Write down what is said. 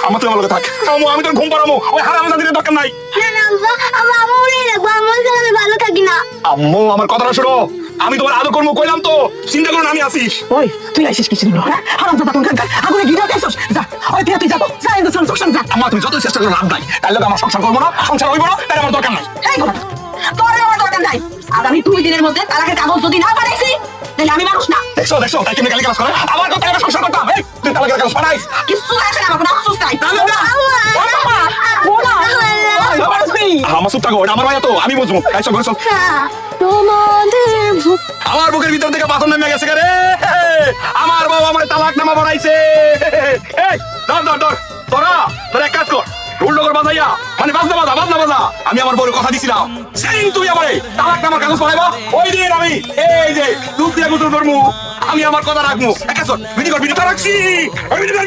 আমার তুই আমার লগে থাক। আম্মু আমি তোর ঘুম পাড়ামু, ওই হারামজাদির দরকার নাই। না না আব্বা, আব্বা আমার মনে রাখবো, আমার ছাড়া আমি ভালো থাকি না। আম্মু আমার কথাটা শোনো, আমি তোমার আদর করবো কইলাম তো, চিন্তা করো না আমি আসিস। ওই তুই আইসিস কিছু দিন হ্যাঁ হারামজাদা কোন খানকার আগুনে ঘি দিয়ে খাইছস যা ওই তুই যা তো যা ইন্দু সংসার যা। আম্মা তুমি যতই চেষ্টা করো লাভ নাই, তার লগে আমার সংসার করবো না, সংসার হইব না, তার আমার দরকার নাই। এই কথা তোর আমার দরকার নাই। আগামী 2 দিনের মধ্যে তালাকের কাগজ যদি না পাঠাইছি তাহলে আমি মানুষ না। দেখছো দেখছো তাই কেমনে গালি গালাজ করে, আমার কথা আমি সংসার করতাম। এই তুই তালাকের কাগজ পাঠাইস। কিছু আসে না আমার কোনো আফসোস নাই। তাহলে না। আমার চুপ থাকো, এটা আমার ভাই তো, আমি বুঝবো। এই চল ঘরে চল। তোমাদের বুক আমার বুকের ভিতর থেকে পাথর নেমে গেছে রে। আমার বউ আমার তালাক নামা বানাইছে। এই ধর ধর ধর, তোরা এক কাজ কর, ঢোল ডগর বাজাইয়া মানে বাজনা বাজা। আমি আমার বউর কথা দিছিলাম, সেই তুই আমারে তালাক নামার কাগজ পাঠাইবা, ওই দিন আমি এই যে দুধ দিয়ে গোসল করবো, আমি আমার কথা রাখবো। এক কাজ কর, ভিডিও কর, ভিডিও রাখছি। ওই ভিডিও কর।